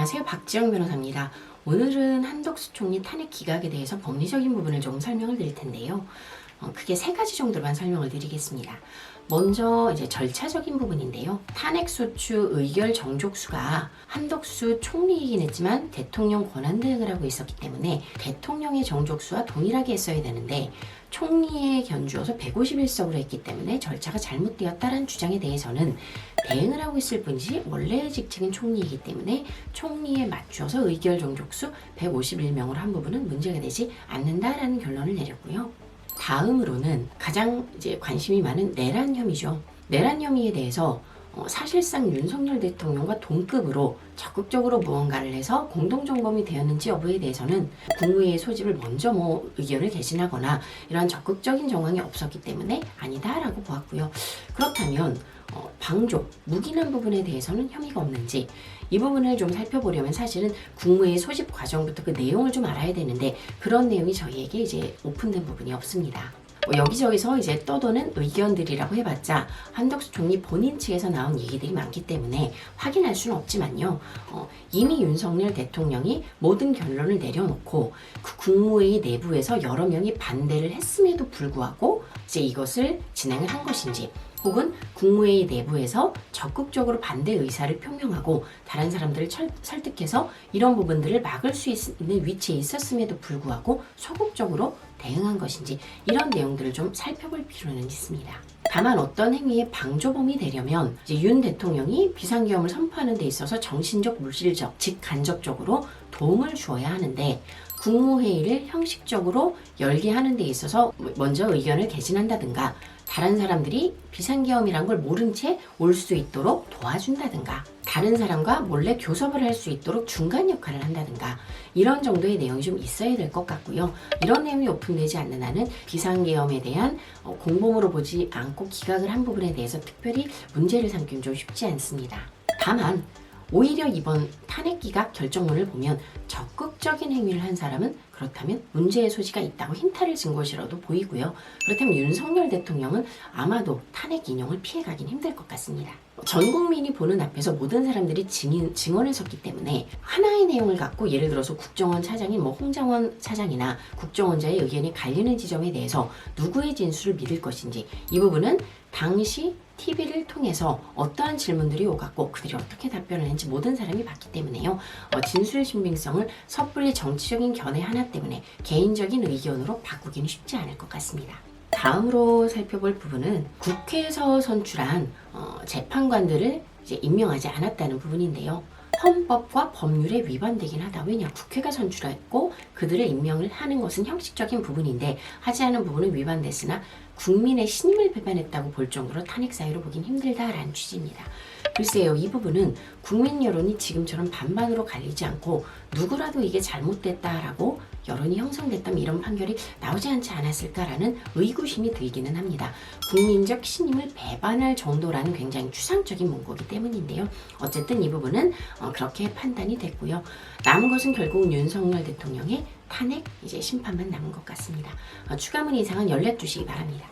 안녕하세요. 박지영 변호사입니다. 오늘은 한덕수 총리 탄핵 기각에 대해서 법리적인 부분을 조금 설명을 드릴 텐데요. 크게 세 가지 정도만 설명을 드리겠습니다. 먼저 이제 절차적인 부분인데요. 탄핵소추 의결 정족수가 한덕수 총리이긴 했지만 대통령 권한대행을 하고 있었기 때문에 대통령의 정족수와 동일하게 했어야 되는데 총리에 견주어서 151석으로 했기 때문에 절차가 잘못되었다는 주장에 대해서는 대행을 하고 있을 뿐이지 원래의 직책은 총리이기 때문에 총리에 맞추어서 의결 정족수 151명으로 한 부분은 문제가 되지 않는다라는 결론을 내렸고요. 다음으로는 가장 이제 관심이 많은 내란 혐의죠. 내란 혐의에 대해서 사실상 윤석열 대통령과 동급으로 적극적으로 무언가를 해서 공동정범이 되었는지 여부에 대해서는 국무회의 소집을 먼저 의견을 개진하거나 이러한 적극적인 정황이 없었기 때문에 아니다라고 보았고요. 그렇다면 방조, 묵인한 부분에 대해서는 혐의가 없는지 이 부분을 좀 살펴보려면 사실은 국무회의 소집 과정부터 그 내용을 좀 알아야 되는데 그런 내용이 저희에게 이제 오픈된 부분이 없습니다. 여기저기서 이제 떠도는 의견들이라고 해봤자 한덕수 총리 본인 측에서 나온 얘기들이 많기 때문에 확인할 수는 없지만요. 이미 윤석열 대통령이 모든 결론을 내려놓고 그 국무회의 내부에서 여러 명이 반대를 했음에도 불구하고 이제 이것을 진행을 한 것인지 혹은 국무회의 내부에서 적극적으로 반대 의사를 표명하고 다른 사람들을 설득해서 이런 부분들을 막을 수 있는 위치에 있었음에도 불구하고 소극적으로 대응한 것인지 이런 내용들을 좀 살펴볼 필요는 있습니다. 다만 어떤 행위의 방조범이 되려면 이제 윤 대통령이 비상계엄을 선포하는 데 있어서 정신적, 물질적, 즉 간접적으로 도움을 주어야 하는데 국무회의를 형식적으로 열게 하는 데 있어서 먼저 의견을 개진한다든가 다른 사람들이 비상계엄이란 걸 모른 채 올 수 있도록 도와준다든가 다른 사람과 몰래 교섭을 할 수 있도록 중간 역할을 한다든가 이런 정도의 내용이 좀 있어야 될 것 같고요. 이런 내용이 오픈되지 않는 한은 비상계엄에 대한 공범으로 보지 않고 기각을 한 부분에 대해서 특별히 문제를 삼기는 좀 쉽지 않습니다. 다만 오히려 이번 탄핵 기각 결정문을 보면 적극적인 행위를 한 사람은 그렇다면 문제의 소지가 있다고 힌트를 준 것이라도 보이고요. 그렇다면 윤석열 대통령은 아마도 탄핵 인용을 피해가긴 힘들 것 같습니다. 전 국민이 보는 앞에서 모든 사람들이 증언을 섰기 때문에 하나의 내용을 갖고 예를 들어서 국정원 차장인 홍장원 차장이나 국정원자의 의견이 갈리는 지점에 대해서 누구의 진술을 믿을 것인지 이 부분은 당시 TV를 통해서 어떠한 질문들이 오갔고 그들이 어떻게 답변을 했는지 모든 사람이 봤기 때문에요. 진술 신빙성을 섣불리 정치적인 견해 하나 때문에 개인적인 의견으로 바꾸기는 쉽지 않을 것 같습니다. 다음으로 살펴볼 부분은 국회에서 선출한 재판관들을 이제 임명하지 않았다는 부분인데요. 헌법과 법률에 위반되긴 하다. 왜냐? 국회가 선출했고 그들을 임명을 하는 것은 형식적인 부분인데 하지 않은 부분은 위반됐으나 국민의 신임을 배반했다고 볼 정도로 탄핵 사유로 보긴 힘들다라는 취지입니다. 글쎄요, 이 부분은 국민 여론이 지금처럼 반반으로 갈리지 않고 누구라도 이게 잘못됐다라고 여론이 형성됐다면 이런 판결이 나오지 않지 않았을까라는 의구심이 들기는 합니다. 국민적 신임을 배반할 정도라는 굉장히 추상적인 문구이기 때문인데요. 어쨌든 이 부분은 그렇게 판단이 됐고요. 남은 것은 결국은 윤석열 대통령의 탄핵 이제 심판만 남은 것 같습니다. 추가 문의 이상은 연락 주시기 바랍니다.